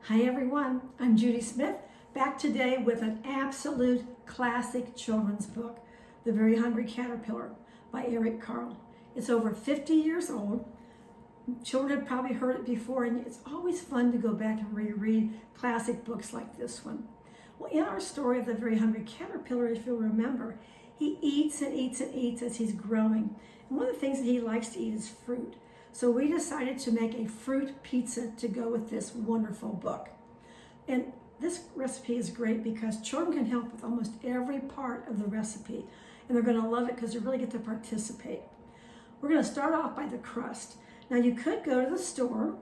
Hi everyone, I'm Judy Smith, back today with an absolute classic children's book, The Very Hungry Caterpillar by Eric Carle. It's over 50 years old. Children have probably heard it before, and it's always fun to go back and reread classic books like this one. Well, in our story of The Very Hungry Caterpillar, if you'll remember, he eats and eats and eats as he's growing. And one of the things that he likes to eat is fruit. So we decided to make a fruit pizza to go with this wonderful book. And this recipe is great because children can help with almost every part of the recipe. And they're going to love it because they really get to participate. We're going to start off by the crust. Now you could go to the store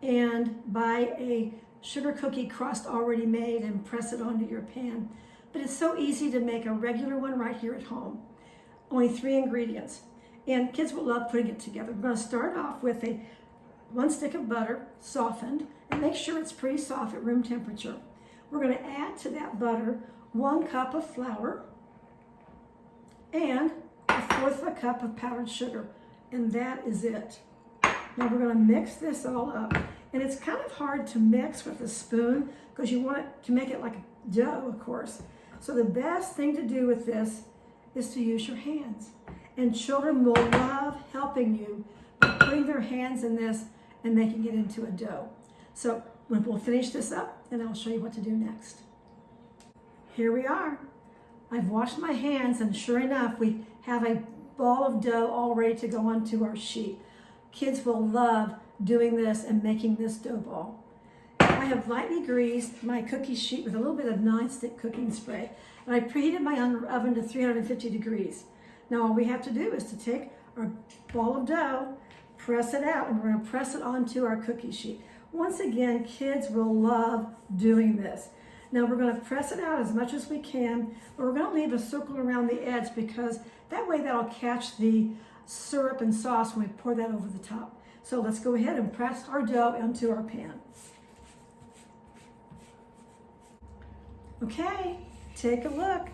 and buy a sugar cookie crust already made and press it onto your pan. But it's so easy to make a regular one right here at home. Only 3 ingredients. And kids will love putting it together. We're going to start off with 1 stick of butter, softened, and make sure it's pretty soft at room temperature. We're going to add to that butter 1 cup of flour and 1/4 cup of powdered sugar. And that is it. Now we're going to mix this all up. And it's kind of hard to mix with a spoon because you want it to make it like a dough, of course. So the best thing to do with this is to use your hands. And children will love helping you by putting their hands in this and making it into a dough. So we'll finish this up and I'll show you what to do next. Here we are. I've washed my hands and sure enough, we have a ball of dough all ready to go onto our sheet. Kids will love doing this and making this dough ball. I have lightly greased my cookie sheet with a little bit of non-stick cooking spray, and I preheated my oven to 350 degrees. Now all we have to do is to take our ball of dough, press it out, and we're going to press it onto our cookie sheet. Once again, kids will love doing this. Now we're going to press it out as much as we can, but we're going to leave a circle around the edge because that way that'll catch the syrup and sauce when we pour that over the top. So let's go ahead and press our dough into our pan. Okay, take a look.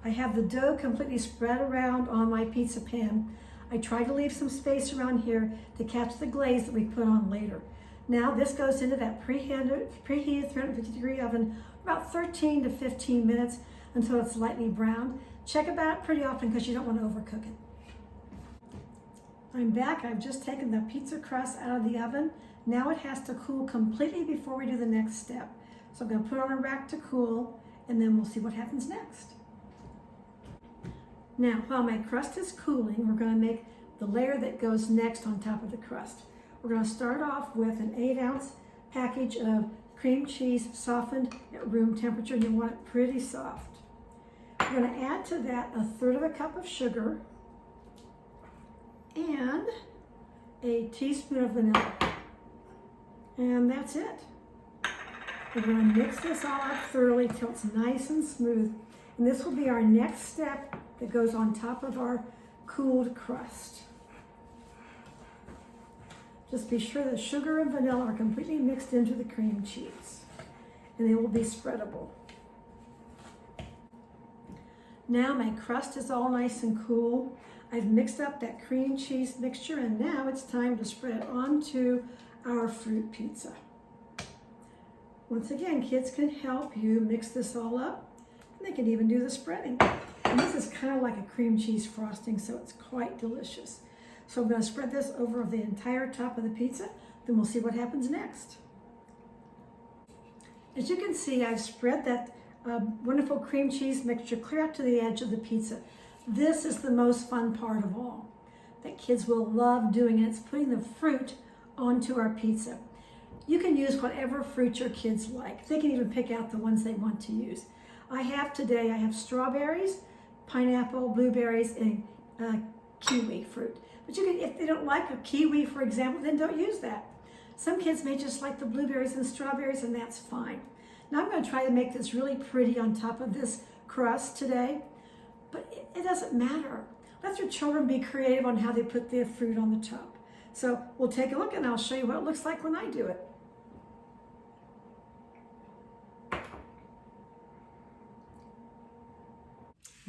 I have the dough completely spread around on my pizza pan. I try to leave some space around here to catch the glaze that we put on later. Now this goes into that preheated 350 degree oven about 13 to 15 minutes until it's lightly browned. Check it out pretty often because you don't want to overcook it. I'm back. I've just taken the pizza crust out of the oven. Now it has to cool completely before we do the next step. So I'm going to put it on a rack to cool and then we'll see what happens next. Now, while my crust is cooling, we're going to make the layer that goes next on top of the crust. We're going to start off with an 8-ounce package of cream cheese softened at room temperature, and you want it pretty soft. We're going to add to that 1/3 cup of sugar and a teaspoon of vanilla. And that's it. We're going to mix this all up thoroughly till it's nice and smooth. And this will be our next step that goes on top of our cooled crust. Just be sure that sugar and vanilla are completely mixed into the cream cheese, and they will be spreadable. Now my crust is all nice and cool. I've mixed up that cream cheese mixture, and now it's time to spread onto our fruit pizza. Once again, kids can help you mix this all up. They can even do the spreading. And this is kind of like a cream cheese frosting, so it's quite delicious. So I'm going to spread this over the entire top of the pizza, then we'll see what happens next. As you can see, I've spread that wonderful cream cheese mixture clear out to the edge of the pizza. This is the most fun part of all, that kids will love doing it. It's putting the fruit onto our pizza. You can use whatever fruit your kids like. They can even pick out the ones they want to use. I have strawberries, pineapple, blueberries, and kiwi fruit. But you can, if they don't like a kiwi, for example, then don't use that. Some kids may just like the blueberries and strawberries, and that's fine. Now I'm going to try to make this really pretty on top of this crust today, but it doesn't matter. Let your children be creative on how they put their fruit on the top. So we'll take a look and I'll show you what it looks like when I do it.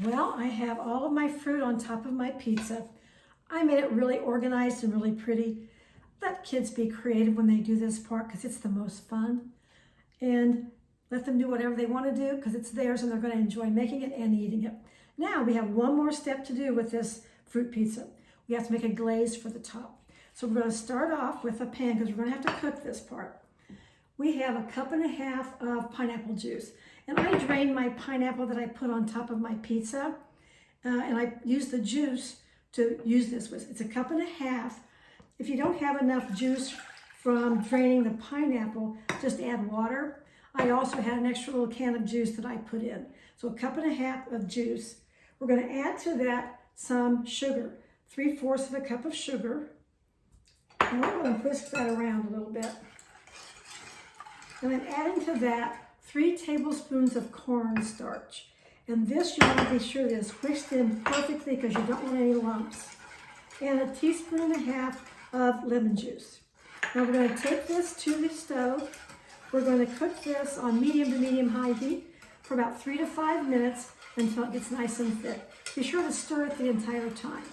Well, I have all of my fruit on top of my pizza. I made it really organized and really pretty. Let kids be creative when they do this part because it's the most fun. and let them do whatever they want to do because it's theirs and they're going to enjoy making it and eating it. Now we have one more step to do with this fruit pizza. We have to make a glaze for the top. So we're going to start off with a pan because we're going to have to cook this part. We have 1.5 cups of pineapple juice. And I drained my pineapple that I put on top of my pizza. And I used the juice to use this with. It's 1.5 cups. If you don't have enough juice from draining the pineapple, just add water. I also had an extra little can of juice that I put in. So 1.5 cups of juice. We're going to add to that some sugar. 3/4 cup of sugar. And we're going to whisk that around a little bit. And then adding to that 3 tablespoons of cornstarch. And this you want to be sure that is whisked in perfectly because you don't want any lumps. And 1.5 teaspoons of lemon juice. Now we're going to take this to the stove. We're going to cook this on medium to medium-high heat for about 3 to 5 minutes until it gets nice and thick. Be sure to stir it the entire time.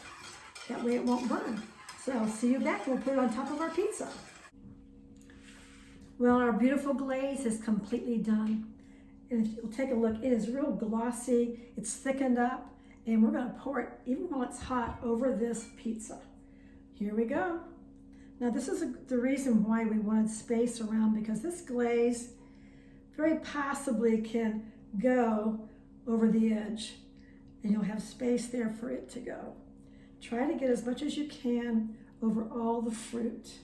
That way it won't burn. So I'll see you back. We'll put it on top of our pizza. Well, our beautiful glaze is completely done. And if you'll take a look, it is real glossy. It's thickened up. And we're going to pour it, even while it's hot, over this pizza. Here we go. Now this is the reason why we wanted space around, because this glaze very possibly can go over the edge. And you'll have space there for it to go. Try to get as much as you can over all the fruit.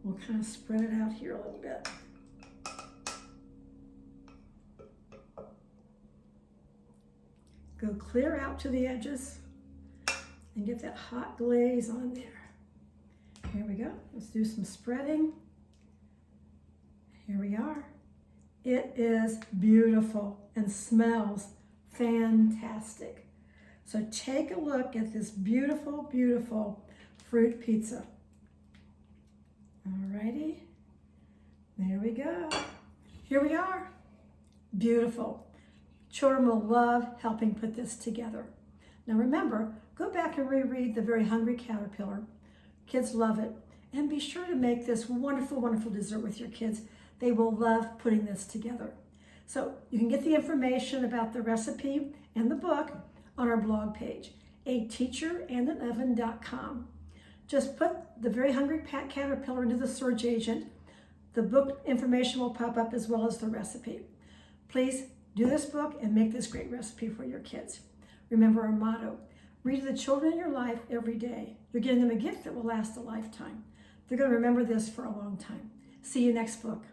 We'll kind of spread it out here a little bit. Go clear out to the edges and get that hot glaze on there. Here we go. Let's do some spreading. Here we are. It is beautiful and smells fantastic. So take a look at this beautiful, beautiful fruit pizza. Alrighty, there we go. Here we are. Beautiful. Children will love helping put this together. Now remember, go back and reread The Very Hungry Caterpillar. Kids love it. And be sure to make this wonderful, wonderful dessert with your kids. They will love putting this together. So you can get the information about the recipe and the book on our blog page, ateacherandanoven.com. Just put The Very Hungry Caterpillar into the search agent. The book information will pop up as well as the recipe. Please do this book and make this great recipe for your kids. Remember our motto, read to the children in your life every day. You're giving them a gift that will last a lifetime. They're going to remember this for a long time. See you next book.